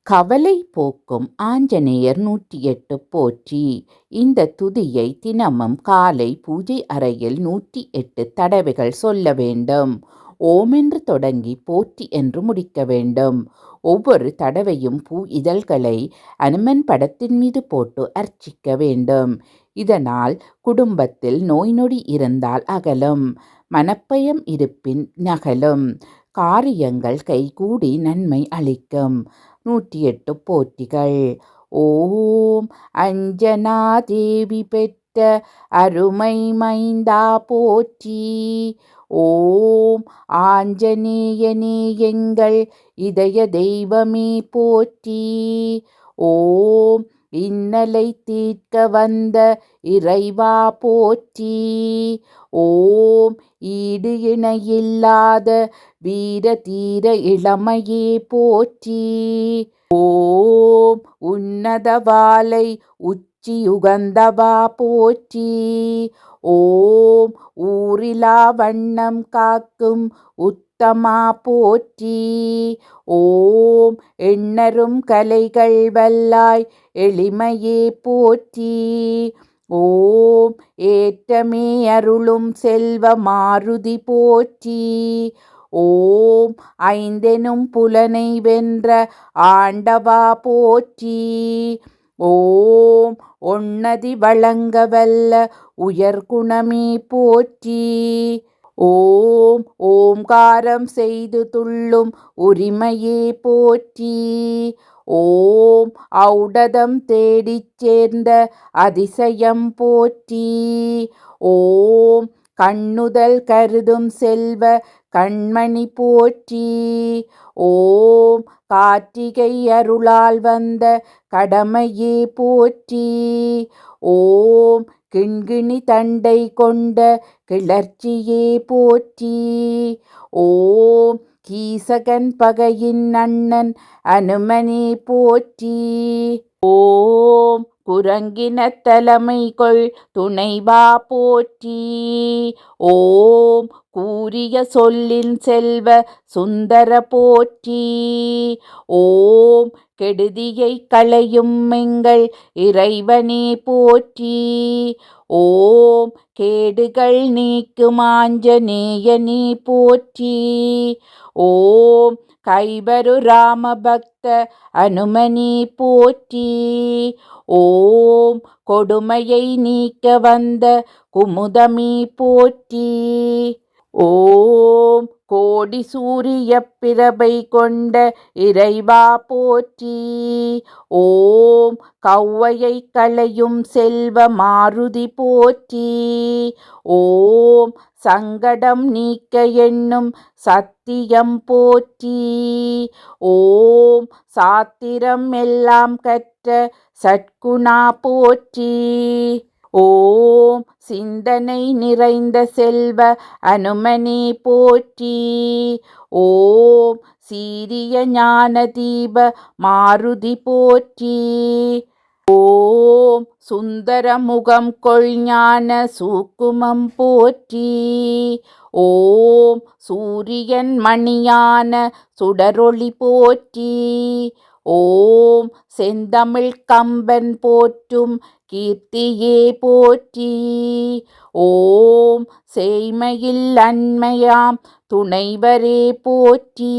கவலை போக்கும் ஆஞ்சநேயர் 108 போற்றி. இந்த துதியை தினமும் காலை பூஜை அறையில் 108 தடவைகள் சொல்ல வேண்டும். ஓம் என்று தொடங்கி போற்றி என்று முடிக்க வேண்டும். ஒவ்வொரு தடவையும் பூ இதழ்களை அனுமன் படத்தின் மீது போட்டு அர்ச்சிக்க வேண்டும். இதனால் குடும்பத்தில் நோய் நொடி இருந்தால் அகலும், மனப்பயம் இருப்பின் நகலும், காரியங்கள் கைகூடி நன்மை அளிக்கும். 108 போற்றிகள். ஓம் அஞ்சனா தேவி பெற்ற அருமை மைந்தா போற்றி. ஓம் ஆஞ்சநேயனே எங்கள் இதய தெய்வமே போற்றி. ஓம் இன்னலை தீர்க்க வந்த இறைவா போற்றி. ஓம் ஈடு இணையில்லாத வீர தீர இளமையே போற்றி. ஓம் உன்னத வாலை உச்சியுகந்தவா போற்றி. ஓம் ஊரிலா வண்ணம் காக்கும் உத்தமா போற்றி. ஓம் எண்ணரும் கலைகள் வல்லாய் எளிமையே போற்றி. ஓம் ஏற்றமே அருளும் செல்வ மாருதி போற்றி. ஓம் ஐந்தெனும் புலனை வென்ற ஆண்டவா போற்றி. ஓம் ஒன்னதி வழங்க வல்ல உயர்குணமே போற்றி. ஓம் ஓம்காரம் செய்து துள்ளும் உரிமையே போற்றி. ஓம் ஔடதம் தேடிச் சேர்ந்த அதிசயம் போற்றி. ஓம் கண்ணுதல் கருதும் செல்வ கண்மணி போற்றி. ஓம் கார்த்திகை அருளால் வந்த கடமையே போற்றி. ஓம் கிண்கிணி தண்டை கொண்ட கிளர்ச்சியே போற்றி. ஓம் கீசகன் பகையின் அண்ணன் அனுமனே போற்றி. ஓம் குரங்கின தலைமை கொள் துணைவா போற்றி. ஓம் கூறிய சொல்லின் செல்வ சுந்தர போற்றி. ஓம் கெடுதியை களையும் எங்கள் இறைவனே போற்றி. ஓம் கேடுகள் நீக்கும் ஆஞ்சநேயனே போற்றி. ஓம் கைவரு ராம பக்த அனுமனே போற்றி. ஓம் கொடுமையை நீக்க வந்த குமுதமே போற்றி. ஓம் கோடி சூரிய பிரபை கொண்ட இறைவா போற்றி. ஓம் கௌவையை களையும் செல்வ மாருதி போற்றி. ஓம் சங்கடம் நீக்க எண்ணும் சத்தியம் போற்றி. ஓம் சாத்திரம் எல்லாம் கற்ற சட்குணா போற்றி. ஓம் சிந்தனை நிறைந்த செல்வ அனுமனே போற்றி. ஓம் சீரிய ஞான தீப மாருதி போற்றி. ஓம் சுந்தர முகம் கொள் ஞான சூக்குமம் போற்றி. ஓம் சூரியன் மணியான சுடரொளி போற்றி. ஓம் செந்தமிழ் கம்பன் போற்றும் கீர்த்தியே போற்றி. ஓம் சேய்மையில் அண்மையாம் துணைவரே போற்றி.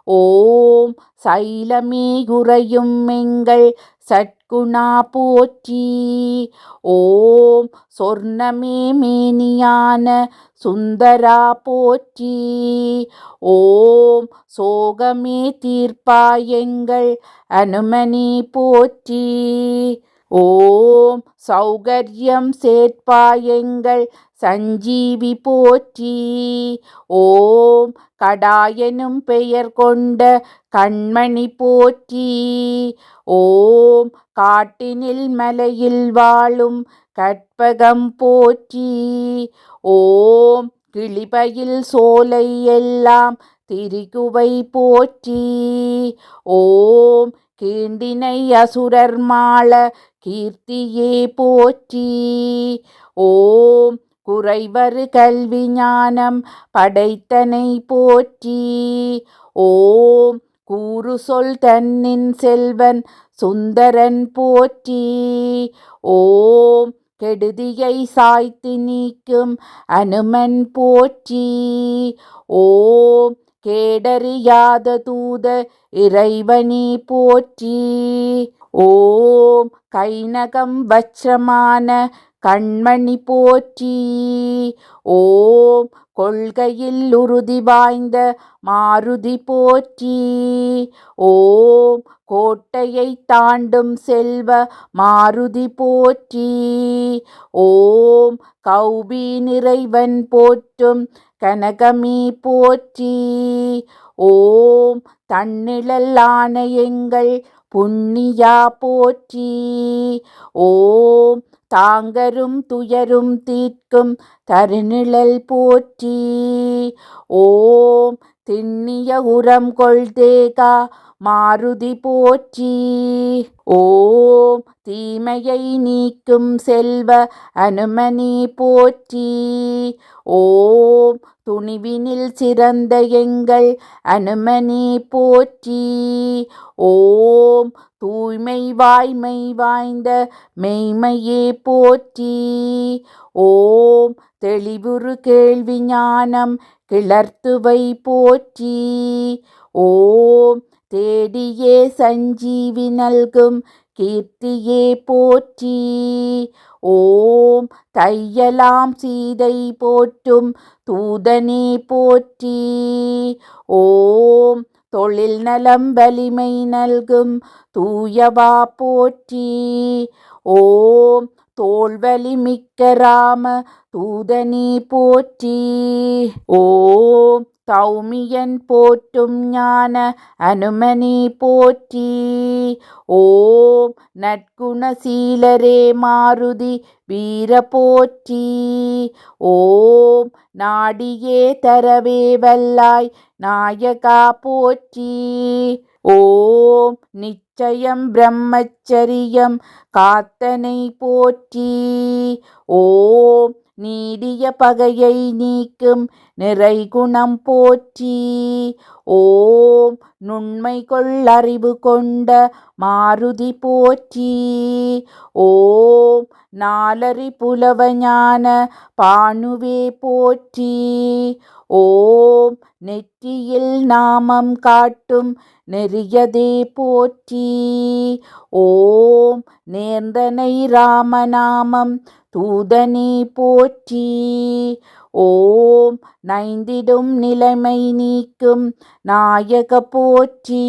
ஓம் சைலமே குறையும் எங்கள் சட்குணா போற்றி. ஓம் சொர்ணமே மேனியான சுந்தரா போற்றி. ஓம் சோகமே தீர்ப்பாயெங்கள் அனுமனே போற்றி. ஓம் சௌகர்யம் சேர்ப்பாயெங்கள் சஞ்சீவி போற்றி. ஓம் கடாயெனும் பெயர் கொண்ட கண்மணி போற்றி. ஓம் காட்டினில் மலையில் வாழும் கற்பகம் போற்றி. ஓம் கிளிபயில் சோலை எல்லாம் திரிகுவை போற்றி. ஓம் கீண்டினை அசுரர் மாள கீர்த்தியே போற்றி. ஓம் குறைவரு கல்வி ஞானம் படைத்தனை போற்றி. ஓம் கூறு சொல் தன்னின் செல்வன் சுந்தரன் போற்றி. ஓம் கெடுதியை சாய்த்து நீக்கும் அனுமன் போற்றி. ஓம் கேடறியாத தூத இறைவனே போற்றி. ஓம் கைநகம் வச்ரமான கண்மணி போற்றி. ஓம் கொள்கையில் உறுதி வாய்ந்த மாருதி போற்றி. ஓம் கோட்டையை தாண்டும் செல்வ மாருதி போற்றி. ஓம் கௌபி நிறைவன் போற்றும் கனகமே போற்றி. ஓம் தன்னிழல் ஆணையங்கள் புண்ணியா போற்றி. ஓம் தாங்கரும் துயரும் தீர்க்கும் தருநிழல் போற்றி. ஓம் திண்ணிய உரம் கொள்தேகா மாருதி போற்றி. ஓம் தீமையை நீக்கும் செல்வ அனுமனே போற்றி. ஓம் துணிவினில் சிறந்த எங்கள் அனுமனே போற்றி. ஓம் தூய்மை வாய்மை வாய்ந்த மெய்மையே போற்றி. ஓம் தெளிவுறு கேள்வி ஞானம் கிளர்த்துவை போற்றி. ஓம் தேடியே சஞ்சீவி நல்கும் கீர்த்தியே போற்றி. ஓம் தையலாம் சீதை போற்றும் தூதனே போற்றி. ஓம் தொழில் நலம் வலிமை நல்கும் தூயவா போற்றி. ஓம் தோள்வலி மிக்க ராம தூதனே போற்றி. ஓம் தௌமியன் போற்றும் ஞான அனுமனே போற்றி. ஓம் நற்குணசீலரே மாருதி வீர போற்றி. ஓம் நாடியே தரவே வல்லாய் நாயகா போற்றி. ஓம் நிச்சயம் பிரம்மச்சரியம் காத்தனை போற்றி. ஓம் நீடிய பகையை நீக்கும் நிறைகுணம் போற்றி. ஓம் நுண்மை கொள்ளறிவு கொண்ட மாருதி போற்றி. ஓம் நாலறி புலவ ஞான பானுவே போற்றி. ஓம் நெற்றியில் நாமம் காட்டும் நெறியதே போற்றி. ஓம் நேர்ந்தனை ராமநாமம் தூதனே போற்றி. ஓம் நைந்திடும் நிலைமை நீக்கும் நாயக போற்றி.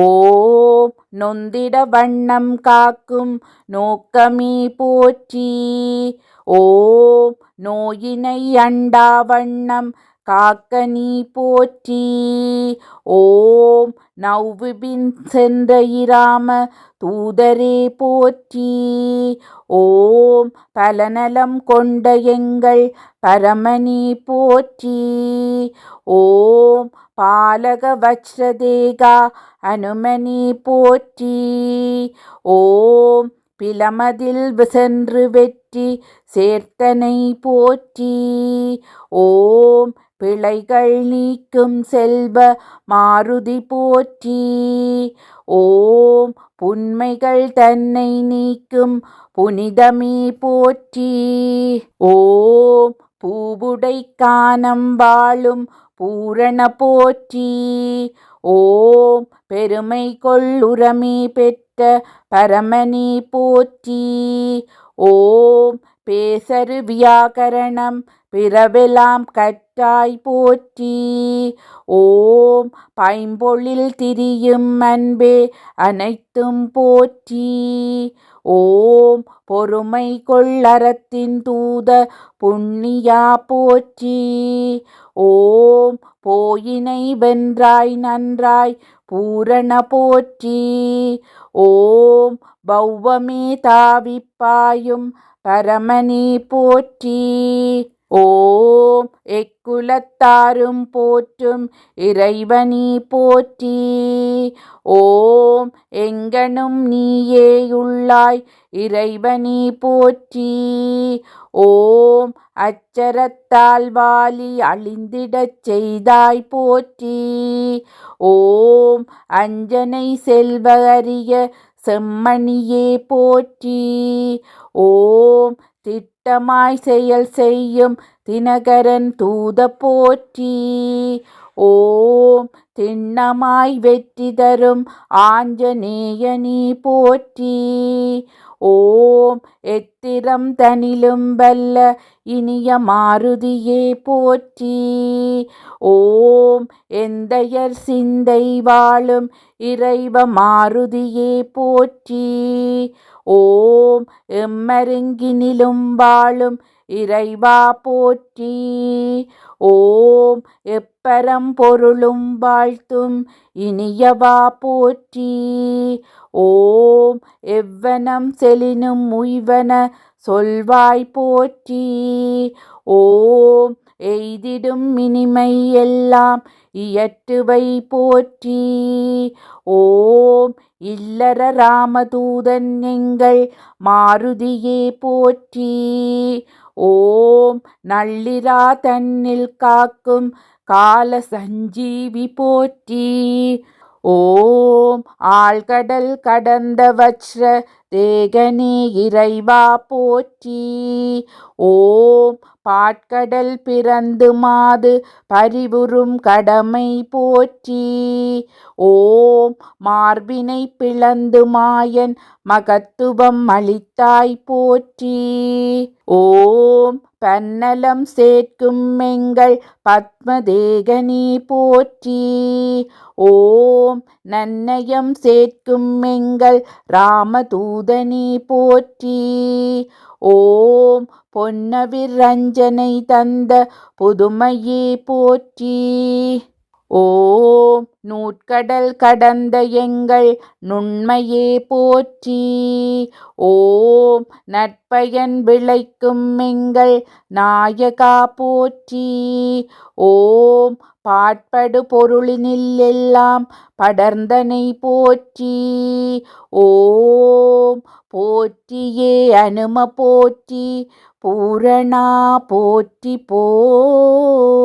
ஓம் நொந்திட வண்ணம் காக்கும் நோக்கமே போற்றி. ஓம் நோயினை அண்டா வண்ணம் காக்க நீ போற்றி. ஓம் நவ்விபின் சென்ற இராம தூதரே போற்றி. ஓம் பலநலம் கொண்ட எங்கள் பரமனே போற்றி. ஓம் பாலக வச்ரதேகா அனுமனே போற்றி. ஓம் பிலமதில் சென்று வெற்றி சேர்த்தனை போற்றி. ஓம் பிழைகள் நீக்கும் செல்வ மாருதி போற்றி. ஓம் புன்மைகள் தன்னை நீக்கும் புனிதமே போற்றி. ஓம் பூவுடை கானம் வாழும் பூரண போற்றி. ஓம் பெருமை கொள்ளுரமே பெற்ற பரமனே போற்றி. ஓம் பேசரு வியாகரணம் பிறவெல்லாம் கற்றாய் போற்றி. ஓம் பைம்பொழில் திரியும் அன்பே அனைத்தும் போற்றி. ஓம் பொறுமை கொள்ளறத்தின் தூத புண்ணியா போற்றி. ஓம் போயினை வென்றாய் நன்றாய் பூரண போற்றி. ஓம் பௌவமே தாவிப்பாயும் பரமனே போற்றி. ஓம் எக்குலத்தாரும் போற்றும் இறைவனி போற்றி. ஓம் எங்கனும் நீயேயுள்ளாய் இறைவனி போற்றி. ஓம் அச்சரத்தால் வாலி அழிந்திடச் செய்தாய் போற்றி. ஓம் அஞ்சனை செல்வ அரிய செம்மணியே போற்றி. ஓம் திட்டமாய் செயல் செய்யும் தினகரன் தூத போற்றி. ஓம் திண்ணமாய் வெற்றி தரும் ஆஞ்சநேயனி போற்றி. ஓம் எத்திரம் தனிலும் வல்ல இனிய மாருதியே போற்றி. ஓம் எந்தையர் சிந்தை வாழும் இறைவ மாருதியே போற்றி. ஓம் எம்மருங்கினிலும் வாழும் இறைவா போற்றி. ஓம் எப்பரம் பொருளும் வாழ்த்தும் இனியவா போற்றி. ஓம் எவ்வனம் செலினும் உய்வன சொல்வாய் போற்றி. ஓம் எய்திடும் இனிமை எல்லாம் இயற்றுவை போற்றி. ஓம் இல்லற ராமதூதன் எங்கள் மாருதியே போற்றி. ஓம் நள்ளிரா தன்னில் காக்கும் கால சஞ்சீவி போற்றி. ஓம் ஆழ்கடல் கடந்த வஜ்ர தேகனே இறைவா போற்றி. ஓம் பாட்கடல் பிறந்து மாது பரிவுறும் கடமை போற்றி. ஓம் மார்பினை பிளந்து மாயன் மகத்துவம் அளித்தாய் போற்றி. ஓம் பன்னலம் சேர்க்கும் எங்கள் பத்மதேகனி போற்றி. ஓம் நன்னயம் சேர்க்கும் எங்கள் ராமதூதனி போற்றி. ஓம் பொன்னவிர் ரஞ்சனை தந்த புதுமையே போற்றி. ஓம் நூற்கடல் கடந்த எங்கள் நுண்மையே போற்றி. ஓம் நற்பயன் விளைக்கும் எங்கள் நாயகா போற்றி. ஓம் பாட்படு பொருளினில் எல்லாம் படர்ந்தனை போற்றி. ஓம் போற்றியே அனும போற்றி. பூரணா போற்றி போற்றி.